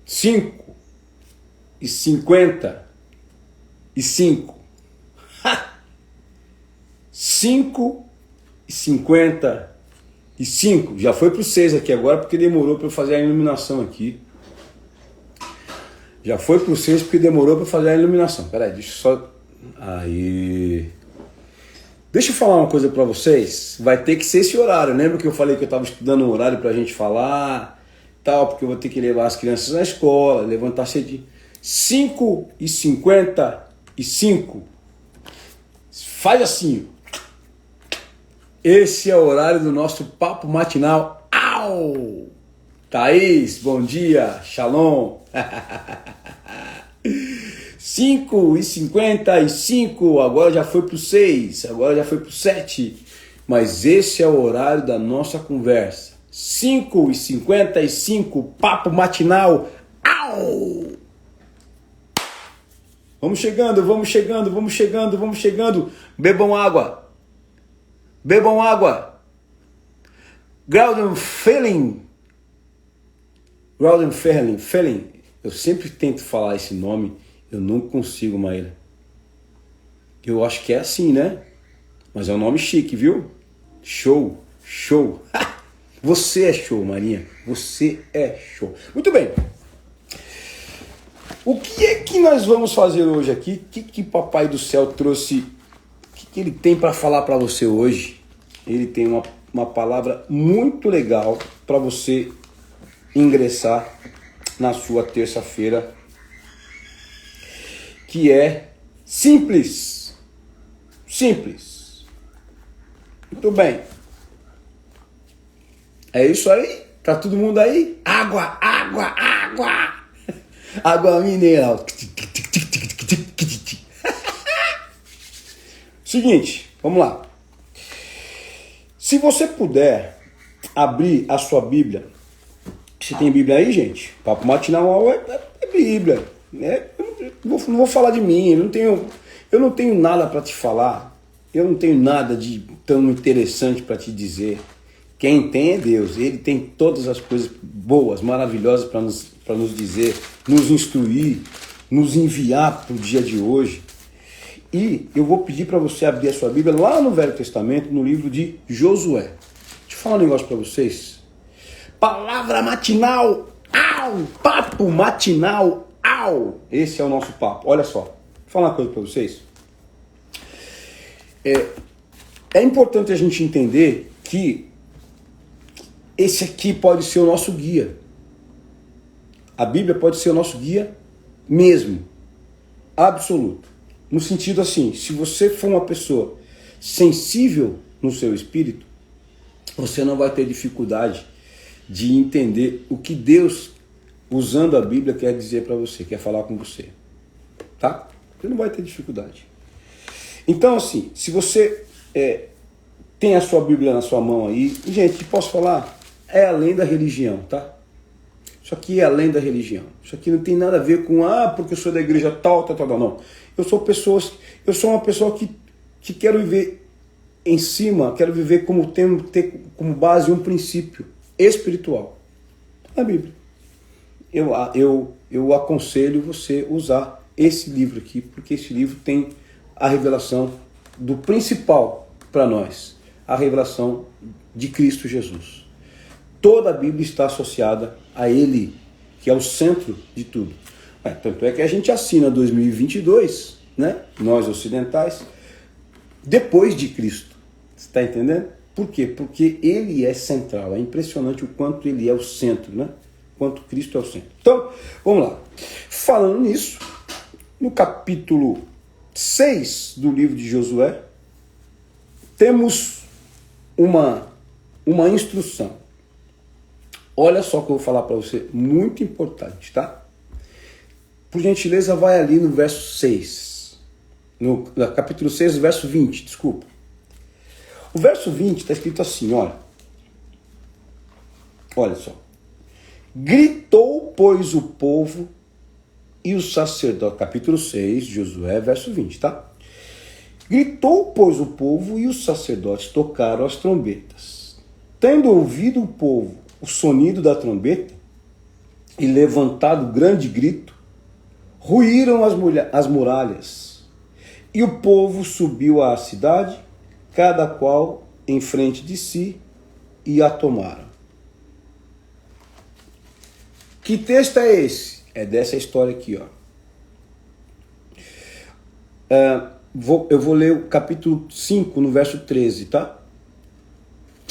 5h55. 5h55. Já foi pro 6 aqui agora porque demorou para eu fazer a iluminação aqui. Já foi pro 6 porque demorou para fazer a iluminação. Peraí, deixa eu só... Aí... Deixa eu falar uma coisa para vocês. Vai ter que ser esse horário. Lembra que eu falei que eu estava estudando um horário pra gente falar? Tal, porque eu vou ter que levar as crianças na escola, levantar cedinho. 5h55. Faz assim. Esse é o horário do nosso papo matinal. Au! Thaís, bom dia. Shalom. 5h55. Agora já foi pro 6. Agora já foi pro 7. Mas esse é o horário da nossa conversa. 5h55. Papo matinal. Au! Vamos chegando, vamos chegando, vamos chegando, vamos chegando. Bebam água. Bebam água. Graudenfelling. Eu sempre tento falar esse nome, eu não consigo, Maíra. Eu acho que é assim, né? Mas é um nome chique, viu? Show, show. Você é show, Marinha. Você é show. Muito bem. O que é que nós vamos fazer hoje aqui? O que Papai do Céu trouxe? O que ele tem para falar para você hoje? Ele tem uma palavra muito legal para você ingressar na sua terça-feira, que é simples. Simples. Muito bem. É isso aí? Tá todo mundo aí? Água, água, água! Água mineral. Seguinte, vamos lá. Se você puder abrir a sua Bíblia. Você tem Bíblia aí, gente? Papo matinal é Bíblia. Né? Não vou falar de mim. Eu não tenho nada para te falar. Eu não tenho nada de tão interessante para te dizer. Quem tem é Deus. Ele tem todas as coisas boas, maravilhosas para nos dizer, nos instruir, nos enviar para o dia de hoje. E eu vou pedir para você abrir a sua Bíblia lá no Velho Testamento, no livro de Josué. Deixa eu falar um negócio para vocês. Palavra matinal, au! Papo matinal, au! Esse é o nosso papo. Olha só, vou falar uma coisa para vocês. É importante a gente entender que esse aqui pode ser o nosso guia. A Bíblia pode ser o nosso guia mesmo, absoluto. No sentido assim, se você for uma pessoa sensível no seu espírito, você não vai ter dificuldade de entender o que Deus, usando a Bíblia, quer dizer para você, quer falar com você. Tá? Você não vai ter dificuldade. Então, assim, se você tem a sua Bíblia na sua mão aí, gente, posso falar? É além da religião, tá? Isso aqui é além da religião. Isso aqui não tem nada a ver com, porque eu sou da igreja tal, não. Eu sou uma pessoa que quero viver em cima, quero viver como ter como base um princípio espiritual. A Bíblia. Eu aconselho você usar esse livro aqui, porque esse livro tem a revelação do principal para nós, a revelação de Cristo Jesus. Toda a Bíblia está associada a Ele, que é o centro de tudo. Tanto é que a gente assina 2022, né? Nós ocidentais, depois de Cristo. Você está entendendo? Por quê? Porque Ele é central. É impressionante o quanto Ele é o centro, né? O quanto Cristo é o centro. Então, vamos lá. Falando nisso, no capítulo 6 do livro de Josué, temos uma instrução. Olha só o que eu vou falar para você, muito importante, tá? Por gentileza, vai ali no verso 6. No capítulo 6, verso 20, desculpa. O verso 20 está escrito assim, olha. Olha só. Gritou, pois, o povo e o sacerdote. Capítulo 6, Josué, verso 20, tá? Gritou, pois, o povo e os sacerdotes tocaram as trombetas. Tendo ouvido o povo o sonido da trombeta, e levantado grande grito, ruíram as muralhas, e o povo subiu à cidade, cada qual em frente de si, e a tomaram. Que texto é esse? É dessa história aqui, ó. Eu vou ler o capítulo 5, no verso 13, tá?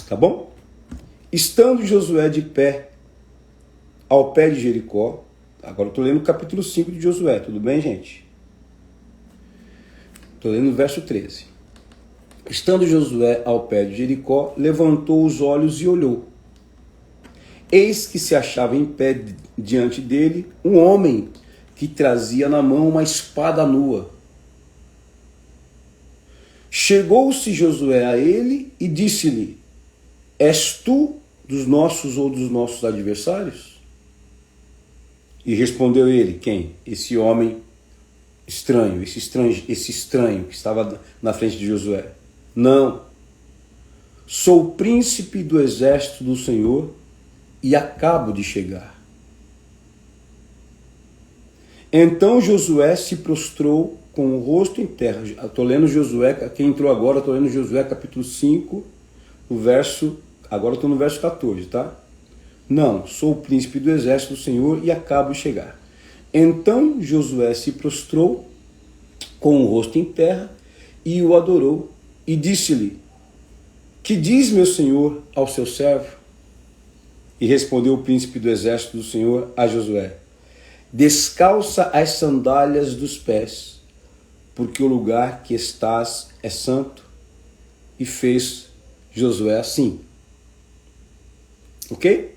Tá bom? Estando Josué de pé, ao pé de Jericó, agora eu estou lendo o capítulo 5 de Josué, tudo bem, gente? Estou lendo o verso 13. Estando Josué ao pé de Jericó, levantou os olhos e olhou. Eis que se achava em pé diante dele um homem que trazia na mão uma espada nua. Chegou-se Josué a ele e disse-lhe: És tu dos nossos ou dos nossos adversários? E respondeu ele: quem? Esse homem estranho, esse estranho que estava na frente de Josué. Não, sou o príncipe do exército do Senhor e acabo de chegar. Então Josué se prostrou com o rosto em terra. Estou lendo Josué, quem entrou agora, estou lendo Josué capítulo 5, o verso, agora estou no verso 14, tá? Não, sou o príncipe do exército do Senhor e acabo de chegar. Então Josué se prostrou com o rosto em terra e o adorou e disse-lhe: Que diz meu senhor ao seu servo? E respondeu o príncipe do exército do Senhor a Josué: Descalça as sandálias dos pés, porque o lugar que estás é santo. E fez Josué assim. Ok?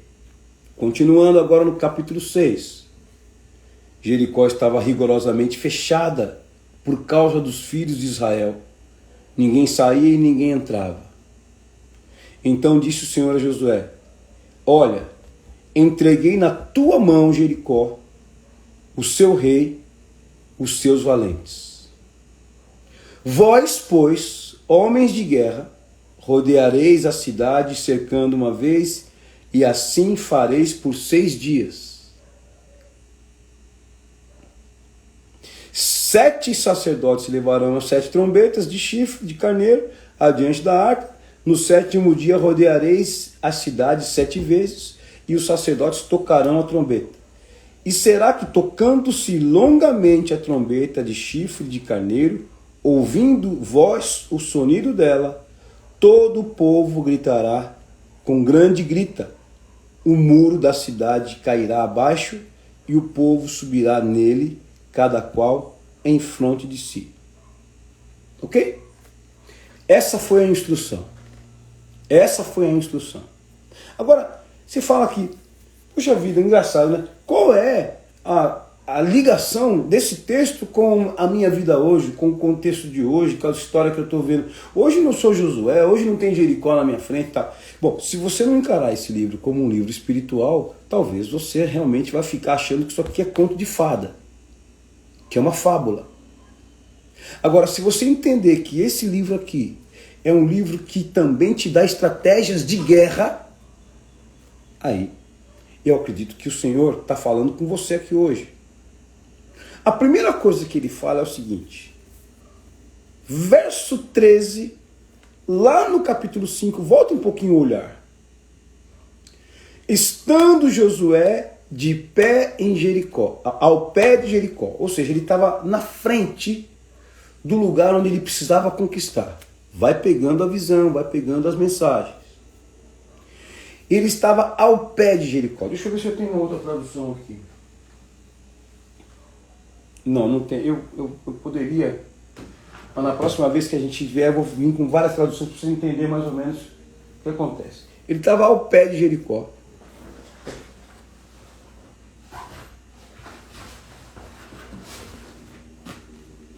Continuando agora no capítulo 6. Jericó estava rigorosamente fechada por causa dos filhos de Israel. Ninguém saía e ninguém entrava. Então disse o Senhor a Josué: Olha, entreguei na tua mão Jericó, o seu rei, os seus valentes. Vós, pois, homens de guerra, rodeareis a cidade cercando uma vez, e assim fareis por 6 dias. 7 sacerdotes levarão as 7 trombetas de chifre de carneiro adiante da arca. No 7º dia rodeareis a cidade 7 vezes, e os sacerdotes tocarão a trombeta. E será que, tocando-se longamente a trombeta de chifre de carneiro, ouvindo vós o sonido dela, todo o povo gritará com grande grita. O muro da cidade cairá abaixo, e o povo subirá nele, cada qual em fronte de si. Ok? Essa foi a instrução. Essa foi a instrução. Agora, você fala aqui, puxa vida, engraçado, né? Qual é a ligação desse texto com a minha vida hoje, com o contexto de hoje, com a história que eu estou vendo? Hoje não sou Josué, hoje não tem Jericó na minha frente e tal. Bom, se você não encarar esse livro como um livro espiritual, talvez você realmente vai ficar achando que isso aqui é conto de fada, que é uma fábula. Agora, se você entender que esse livro aqui é um livro que também te dá estratégias de guerra, aí eu acredito que o Senhor está falando com você aqui hoje. A primeira coisa que ele fala é o seguinte, verso 13, lá no capítulo 5, volta um pouquinho o olhar. Estando Josué de pé em Jericó, ao pé de Jericó, ou seja, ele estava na frente do lugar onde ele precisava conquistar. Vai pegando a visão, vai pegando as mensagens. Ele estava ao pé de Jericó. Deixa eu ver se eu tenho outra tradução aqui. Não tem. Eu poderia, mas na próxima vez que a gente vier, eu vou vir com várias traduções para você entender mais ou menos o que acontece. Ele estava ao pé de Jericó.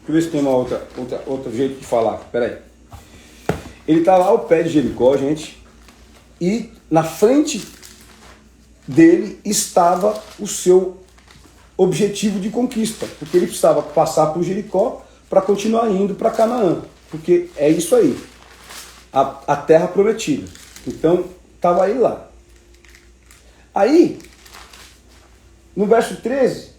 Deixa eu ver se tem uma outro jeito de falar. Espera aí. Ele estava ao pé de Jericó, gente, e na frente dele estava o seu objetivo de conquista, porque ele precisava passar por Jericó para continuar indo para Canaã, porque é isso aí, a terra prometida. Então, estava ele lá. Aí, No verso 13,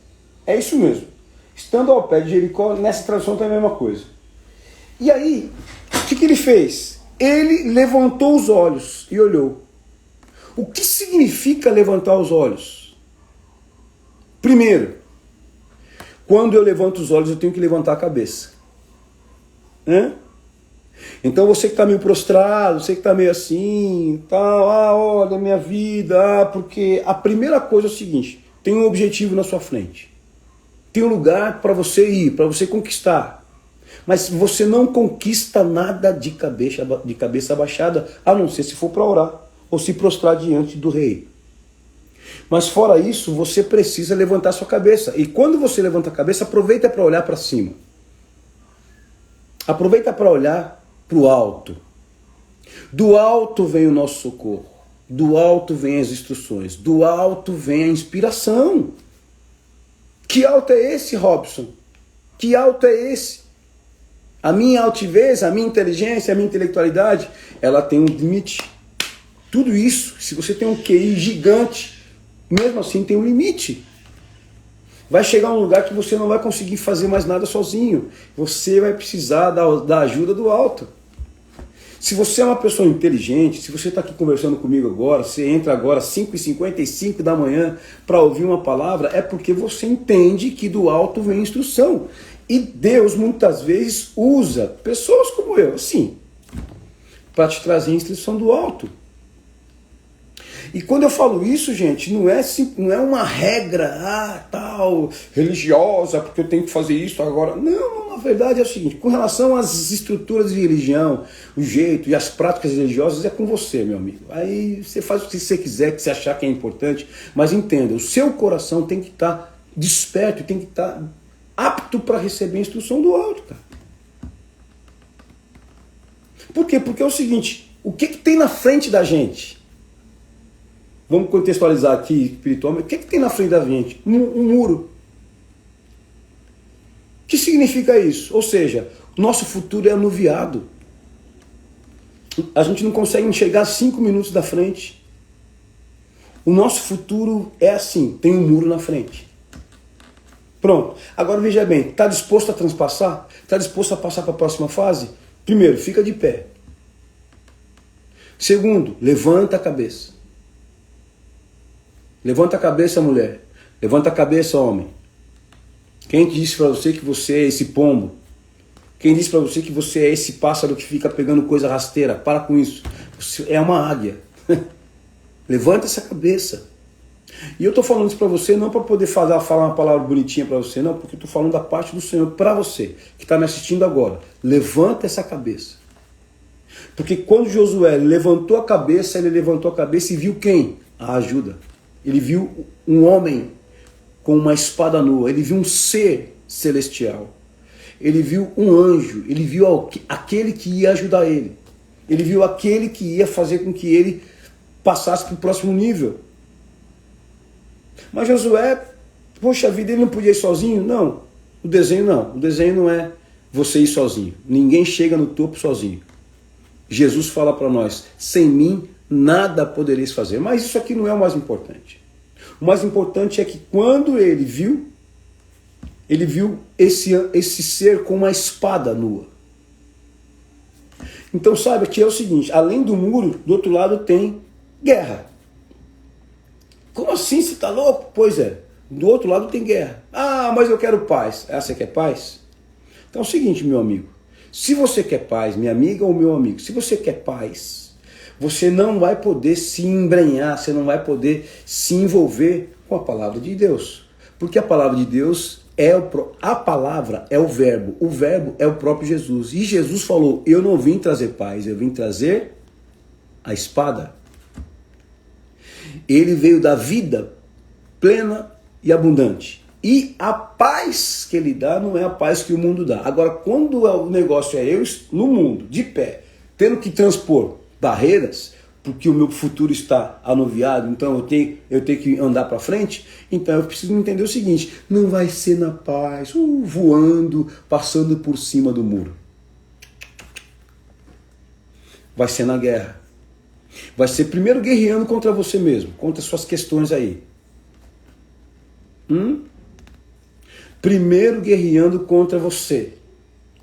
é isso mesmo. Estando ao pé de Jericó, nessa tradução tem a mesma coisa. E aí, o que ele fez? Ele levantou os olhos e olhou. O que significa levantar os olhos? Primeiro, quando eu levanto os olhos, eu tenho que levantar a cabeça. Então você que está meio prostrado, você que está meio assim, tal, olha a minha vida, porque a primeira coisa é o seguinte, tem um objetivo na sua frente. Tem um lugar para você ir, para você conquistar. Mas você não conquista nada de cabeça abaixada, a não ser se for para orar ou se prostrar diante do rei. Mas fora isso, você precisa levantar sua cabeça. E quando você levanta a cabeça, aproveita para olhar para cima. Aproveita para olhar para o alto. Do alto vem o nosso socorro. Do alto vem as instruções. Do alto vem a inspiração. Que alto é esse, Robson? Que alto é esse? A minha altivez, a minha inteligência, a minha intelectualidade, ela tem um limite. Tudo isso, se você tem um QI gigante, mesmo assim tem um limite. Vai chegar um lugar que você não vai conseguir fazer mais nada sozinho. Você vai precisar da ajuda do alto. Se você é uma pessoa inteligente, se você está aqui conversando comigo agora, você entra agora às 5h55 da manhã para ouvir uma palavra, é porque você entende que do alto vem instrução. E Deus muitas vezes usa pessoas como eu, assim, para te trazer a instrução do alto. E quando eu falo isso, gente, não é uma regra, tal, religiosa, porque eu tenho que fazer isso agora. Não, na verdade é o seguinte, com relação às estruturas de religião, o jeito e as práticas religiosas, é com você, meu amigo. Aí você faz o que você quiser, que você achar que é importante, mas entenda, o seu coração tem que estar desperto, tem que estar apto para receber a instrução do alto, cara. Por quê? Porque é o seguinte, o que tem na frente da gente? Vamos contextualizar aqui espiritualmente. O que tem na frente da gente? Um muro. O que significa isso? Ou seja, o nosso futuro é anuviado. A gente não consegue enxergar 5 minutos da frente. O nosso futuro é assim, tem um muro na frente. Pronto. Agora veja bem, está disposto a transpassar? Está disposto a passar para a próxima fase? Primeiro, fica de pé. Segundo, levanta a cabeça. Levanta a cabeça, mulher. Levanta a cabeça, homem. Quem disse para você que você é esse pombo? Quem disse para você que você é esse pássaro que fica pegando coisa rasteira? Para com isso. Você é uma águia. Levanta essa cabeça. E eu estou falando isso para você não para poder falar uma palavra bonitinha para você, não, porque eu estou falando da parte do Senhor para você, que está me assistindo agora. Levanta essa cabeça. Porque quando Josué levantou a cabeça, ele levantou a cabeça e viu quem? A ajuda. Ele viu um homem com uma espada nua, ele viu um ser celestial, ele viu um anjo, ele viu aquele que ia ajudar ele, ele viu aquele que ia fazer com que ele passasse para o próximo nível. Mas Josué, poxa vida, ele não podia ir sozinho? Não, o desenho não é você ir sozinho, ninguém chega no topo sozinho. Jesus fala para nós, sem mim nada podereis fazer. Mas isso aqui não é o mais importante. O mais importante é que quando ele viu esse ser com uma espada nua. Então sabe que é o seguinte, além do muro, do outro lado tem guerra. Como assim, você está louco? Pois é, do outro lado tem guerra. Ah, mas eu quero paz. Ah, você quer paz? Então é o seguinte, meu amigo, se você quer paz, minha amiga ou meu amigo, se você quer paz, você não vai poder se embrenhar, você não vai poder se envolver com a palavra de Deus. Porque a palavra de Deus a palavra é o verbo é o próprio Jesus. E Jesus falou, eu não vim trazer paz, eu vim trazer a espada. Ele veio da vida plena e abundante. E a paz que ele dá não é a paz que o mundo dá. Agora, quando o negócio é eu no mundo, de pé, tendo que transpor barreiras, porque o meu futuro está anuviado, então eu tenho que andar para frente, então eu preciso entender o seguinte, não vai ser na paz, voando, passando por cima do muro. Vai ser na guerra. Vai ser primeiro guerreando contra você mesmo, contra suas questões aí. Primeiro guerreando contra você,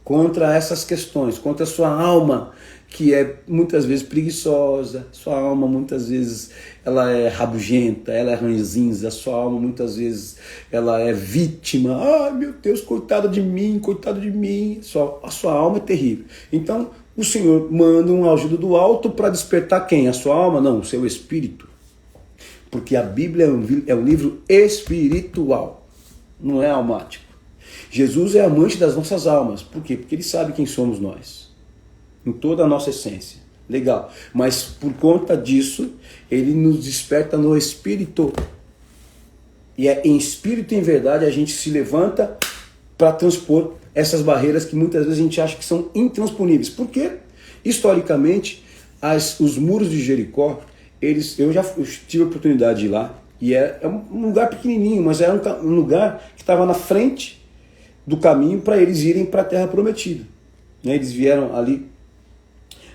contra essas questões, contra a sua alma, que é muitas vezes preguiçosa, sua alma muitas vezes ela é rabugenta, ela é ranzinza, sua alma muitas vezes ela é vítima. Ai meu Deus, coitado de mim, coitado de mim. A sua alma é terrível. Então o Senhor manda um ajuda do alto para despertar quem? A sua alma? Não, o seu espírito. Porque a Bíblia é um livro espiritual, não é almático. Jesus é amante das nossas almas. Por quê? Porque ele sabe quem somos nós, em toda a nossa essência. Legal. Mas por conta disso, ele nos desperta no espírito. E é em espírito e em verdade a gente se levanta para transpor essas barreiras que muitas vezes a gente acha que são intransponíveis. Por quê? Historicamente, os muros de Jericó, eu já tive a oportunidade de ir lá, e é um lugar pequenininho, mas era um lugar que estava na frente do caminho para eles irem para a Terra Prometida. Eles vieram ali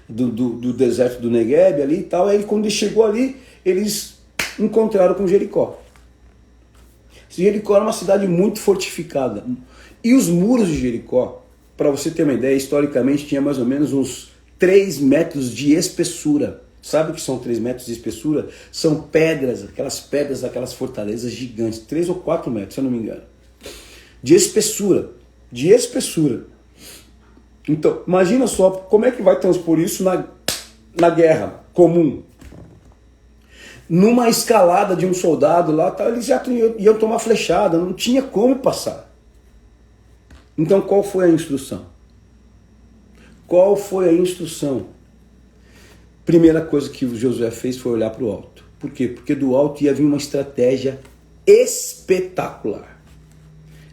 do deserto do Negueb ali e tal, aí quando ele chegou ali, eles encontraram com Jericó. Jericó era uma cidade muito fortificada, e os muros de Jericó, para você ter uma ideia, historicamente tinha mais ou menos uns 3 metros de espessura. Sabe o que são 3 metros de espessura? São pedras daquelas fortalezas gigantes, 3 ou 4 metros, se eu não me engano. De espessura. Então, imagina só, como é que vai transpor isso na guerra comum? Numa escalada de um soldado lá, eles já iam tomar flechada, não tinha como passar. Então, qual foi a instrução? Qual foi a instrução? Primeira coisa que o Josué fez foi olhar para o alto. Por quê? Porque do alto ia vir uma estratégia espetacular.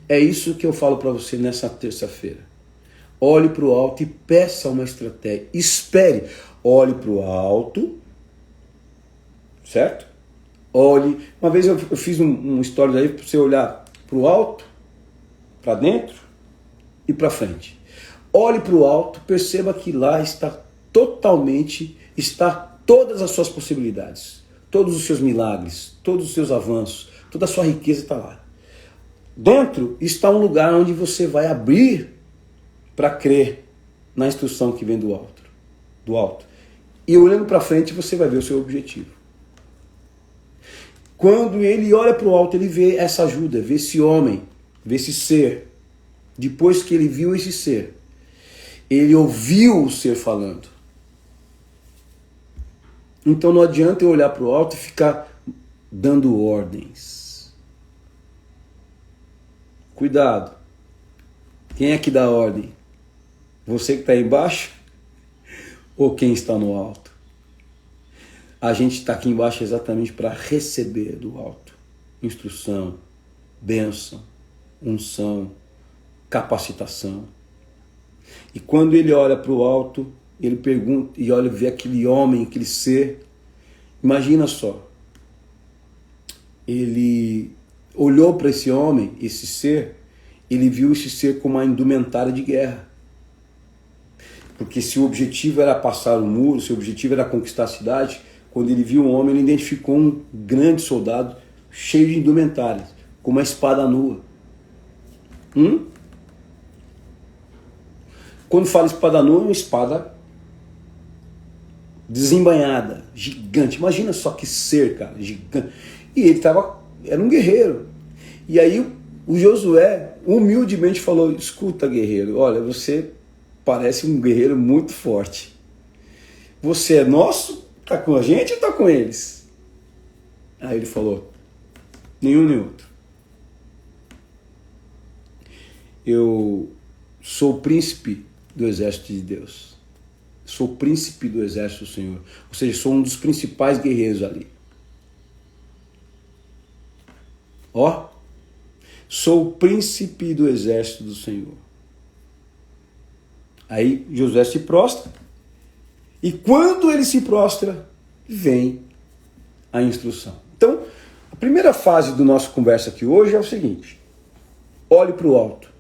É isso que eu falo para você nessa terça-feira. Olhe para o alto e peça uma estratégia. Espere. Olhe para o alto. Certo? Olhe. Uma vez eu fiz um story aí para você olhar para o alto, para dentro e para frente. Olhe para o alto, perceba que lá está todas as suas possibilidades, todos os seus milagres, todos os seus avanços, toda a sua riqueza está lá. Dentro está um lugar onde você vai abrir para crer na instrução que vem do alto. E olhando para frente você vai ver o seu objetivo. Quando ele olha para o alto, ele vê essa ajuda, vê esse homem, vê esse ser. Depois que ele viu esse ser, ele ouviu o ser falando. Então não adianta eu olhar para o alto e ficar dando ordens. Cuidado. Quem é que dá ordem? Você que está aí embaixo? Ou quem está no alto? A gente está aqui embaixo exatamente para receber do alto. Instrução, bênção, unção, capacitação. E quando ele olha para o alto, ele pergunta e olha, vê aquele homem, aquele ser. Imagina só. Ele olhou para esse homem, esse ser, ele viu esse ser como uma indumentária de guerra. Porque se o objetivo era passar o muro, se o objetivo era conquistar a cidade, quando ele viu um homem, ele identificou um grande soldado cheio de indumentárias, com uma espada nua. Quando fala espada nua, é uma espada desembainhada, gigante. Imagina só que ser, cara, gigante. E ele era um guerreiro. E aí o Josué humildemente falou: escuta, guerreiro, olha, você parece um guerreiro muito forte. Você é nosso? Tá com a gente ou tá com eles? Aí ele falou: nenhum nem outro. Eu sou o príncipe do exército de Deus. Sou o príncipe do exército do Senhor. Ou seja, sou um dos principais guerreiros ali. Ó, sou o príncipe do exército do Senhor. Aí Josué se prostra. E quando ele se prostra, vem a instrução. Então, a primeira fase do nosso conversa aqui hoje é o seguinte: olhe para o alto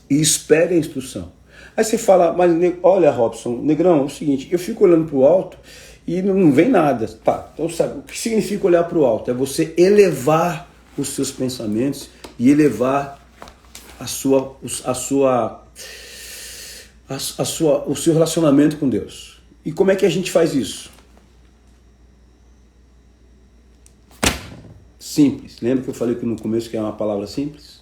e espere a instrução. Aí você fala: mas olha, Robson, Negrão, é o seguinte, eu fico olhando para o alto e não vem nada. Tá, então sabe, o que significa olhar para o alto? É você elevar os seus pensamentos e elevar o seu relacionamento com Deus. E como é que a gente faz isso? Simples. Lembra que eu falei que no começo que é uma palavra simples?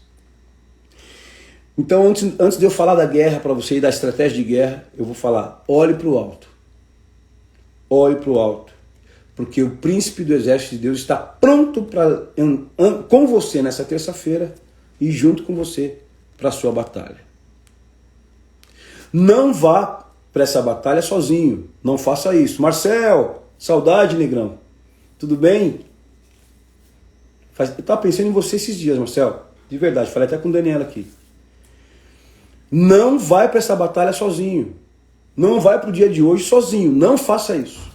Então, antes de eu falar da guerra para você e da estratégia de guerra, eu vou falar, olhe para o alto. Olhe para o alto. Porque o príncipe do exército de Deus está pronto com você nessa terça-feira e junto com você para a sua batalha. Não vá para essa batalha sozinho. Não faça isso. Marcel, saudade, negrão. Tudo bem? Eu estava pensando em você esses dias, Marcel. De verdade, falei até com o Daniela aqui. Não vai para essa batalha sozinho. Não vai para o dia de hoje sozinho. Não faça isso.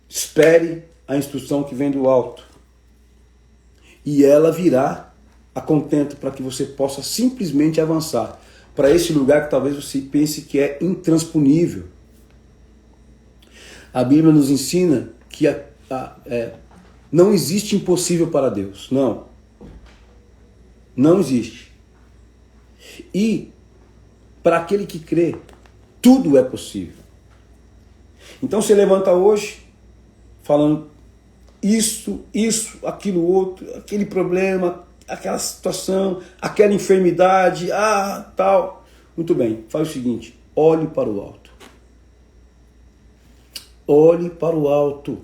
Espere a instrução que vem do alto. E ela virá a contento para que você possa simplesmente avançar para esse lugar que talvez você pense que é intransponível. A Bíblia nos ensina que não existe impossível para Deus. Não. Não existe. E para aquele que crê, tudo é possível. Então você levanta hoje falando isso, aquilo outro, aquele problema, aquela situação, aquela enfermidade, tal. Muito bem, faz o seguinte, olhe para o alto. Olhe para o alto.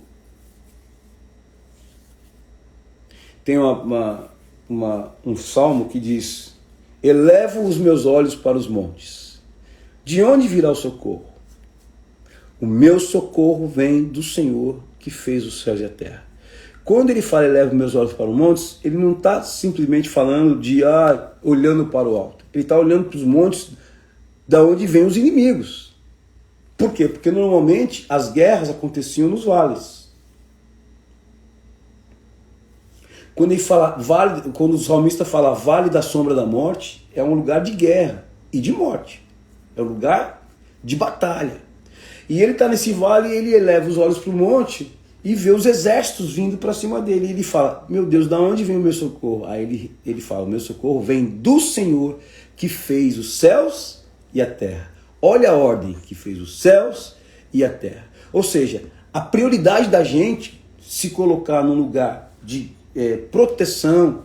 Tem um salmo que diz, elevo os meus olhos para os montes. De onde virá o socorro? O meu socorro vem do Senhor que fez os céus e a terra. Quando ele fala eleva meus olhos para os montes, ele não está simplesmente falando de olhando para o alto. Ele está olhando para os montes da onde vêm os inimigos. Por quê? Porque normalmente as guerras aconteciam nos vales. Quando ele fala quando o salmista fala vale da sombra da morte, é um lugar de guerra e de morte. É um lugar de batalha. E ele está nesse vale e ele eleva os olhos para o monte e vê os exércitos vindo para cima dele. E ele fala, meu Deus, da onde vem o meu socorro? Aí ele fala, o meu socorro vem do Senhor que fez os céus e a terra. Olha a ordem, que fez os céus e a terra. Ou seja, a prioridade da gente se colocar num lugar de proteção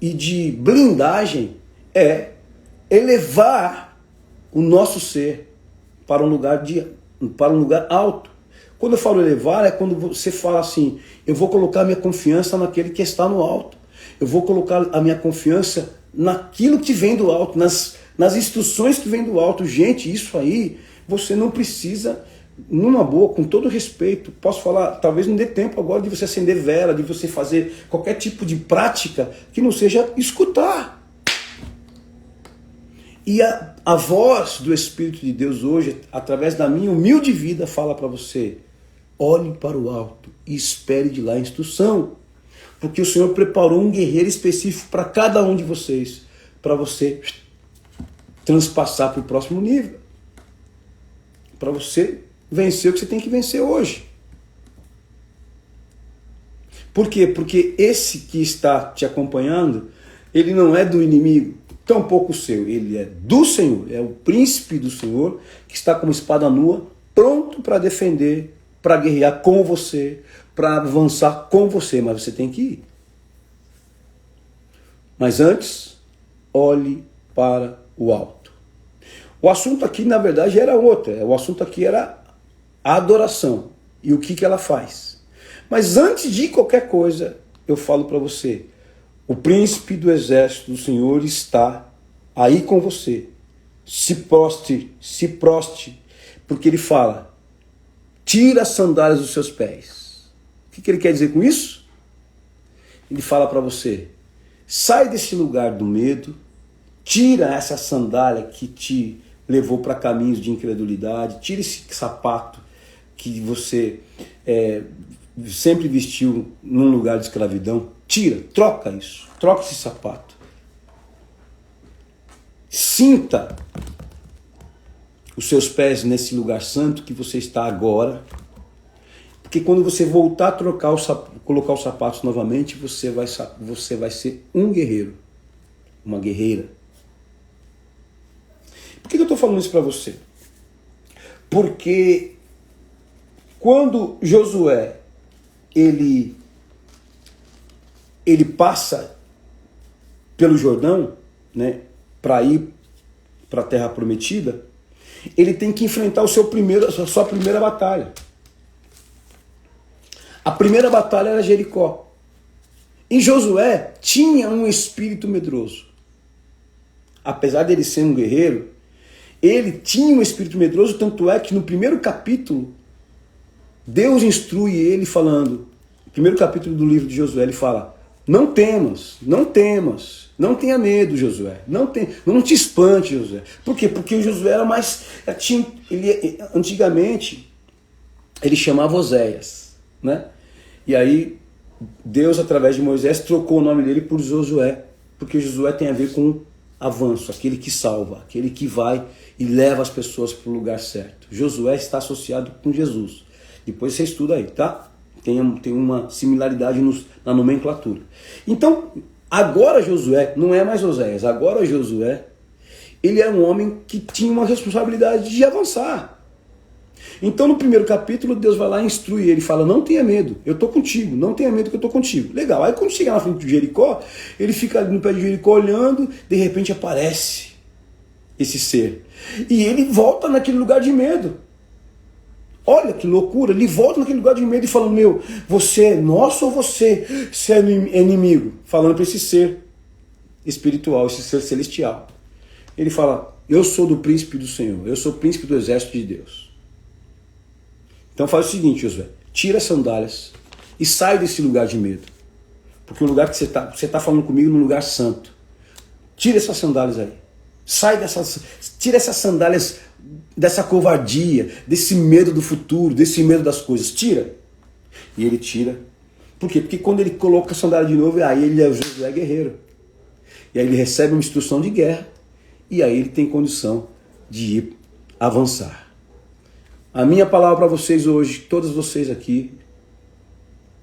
e de blindagem é elevar o nosso ser para um lugar alto. Quando eu falo elevar, é quando você fala assim, eu vou colocar minha confiança naquele que está no alto. Eu vou colocar a minha confiança naquilo que vem do alto, nas instruções que vem do alto. Gente, isso aí, você não precisa, numa boa, com todo respeito, posso falar, talvez não dê tempo agora de você acender vela, de você fazer qualquer tipo de prática que não seja escutar. E a voz do Espírito de Deus hoje, através da minha humilde vida, fala para você, olhe para o alto e espere de lá a instrução. Porque o Senhor preparou um guerreiro específico para cada um de vocês, para você transpassar para o próximo nível. Para você vencer o que você tem que vencer hoje. Por quê? Porque esse que está te acompanhando, ele não é do inimigo, tampouco o seu, ele é do Senhor, é o príncipe do Senhor que está com uma espada nua, pronto para defender, para guerrear com você, para avançar com você, mas você tem que ir. Mas antes, olhe para o alto. O assunto aqui, na verdade, era outro. O assunto aqui era a adoração e o que ela faz. Mas antes de qualquer coisa, eu falo para você, o príncipe do exército do Senhor está aí com você. Se proste, porque ele fala, tira as sandálias dos seus pés. O que ele quer dizer com isso? Ele fala para você, sai desse lugar do medo, tira essa sandália que te levou para caminhos de incredulidade, tira esse sapato que você sempre vestiu num lugar de escravidão, tira, troca isso, troca esse sapato. Sinta os seus pés nesse lugar santo que você está agora, Porque quando você voltar a colocar os sapatos novamente, você vai ser um guerreiro, uma guerreira. Por que eu estou falando isso para você? Porque quando Josué ele passa pelo Jordão, né, para ir para a Terra Prometida, ele tem que enfrentar a sua primeira batalha. A primeira batalha era Jericó. E Josué tinha um espírito medroso. Apesar dele ser um guerreiro, ele tinha um espírito medroso, tanto é que no primeiro capítulo, Deus instrui ele falando, no primeiro capítulo do livro de Josué, ele fala: não temas, não temas, não tenha medo, Josué, não te espante, Josué. Por quê? Porque o Josué era mais, antigamente, ele chamava Oséias, né? E aí, Deus, através de Moisés, trocou o nome dele por Josué, porque Josué tem a ver com avanço, aquele que salva, aquele que vai e leva as pessoas para o lugar certo. Josué está associado com Jesus. Depois você estuda aí, tá? Tem uma similaridade na nomenclatura. Então, agora Josué não é mais Oséias, agora Josué, ele é um homem que tinha uma responsabilidade de avançar. Então no primeiro capítulo Deus vai lá e instrui ele, fala: não tenha medo, eu estou contigo, não tenha medo que eu estou contigo. Legal, aí quando chega na frente de Jericó, ele fica ali no pé de Jericó olhando, de repente aparece esse ser. E ele volta naquele lugar de medo. Olha que loucura, ele volta naquele lugar de medo e fala: meu, você é nosso ou você é inimigo? Falando para esse ser espiritual, esse ser celestial. Ele fala: eu sou do príncipe do Senhor, eu sou o príncipe do exército de Deus. Então faz o seguinte, Josué, tira as sandálias e sai desse lugar de medo. Porque o lugar que você está falando comigo é um lugar santo. Tira essas sandálias aí. Tira essas sandálias dessa covardia, desse medo do futuro, desse medo das coisas. Tira. E ele tira. Por quê? Porque quando ele coloca a sandália de novo, aí ele é o Josué guerreiro. E aí ele recebe uma instrução de guerra. E aí ele tem condição de ir avançar. A minha palavra para vocês hoje, todos vocês aqui,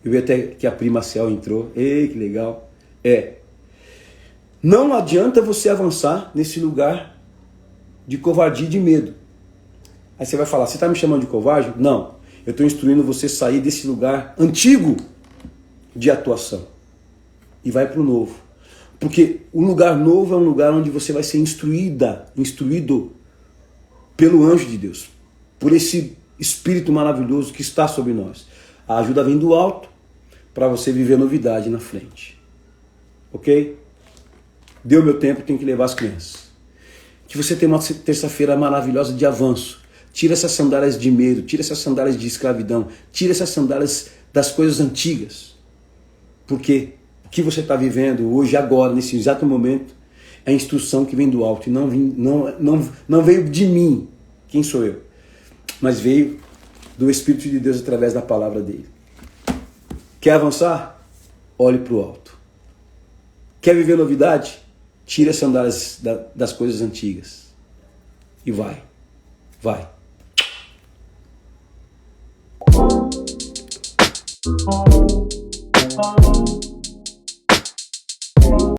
eu vi até que a prima Cel entrou, ei, que legal, não adianta você avançar nesse lugar de covardia e de medo. Aí você vai falar: você está me chamando de covarde? Não, eu estou instruindo você sair desse lugar antigo de atuação e vai para o novo. Porque o lugar novo é um lugar onde você vai ser instruído pelo anjo de Deus, por esse Espírito maravilhoso que está sobre nós. A ajuda vem do alto para você viver novidade na frente. Ok? Deu meu tempo, tenho que levar as crianças. Que você tenha uma terça-feira maravilhosa de avanço. Tira essas sandálias de medo, tira essas sandálias de escravidão, tira essas sandálias das coisas antigas. Porque o que você está vivendo hoje, agora, nesse exato momento, é a instrução que vem do alto e não veio de mim. Quem sou eu? Mas veio do Espírito de Deus através da palavra dele. Quer avançar? Olhe para o alto. Quer viver novidade? Tire as sandálias das coisas antigas. E vai. Vai.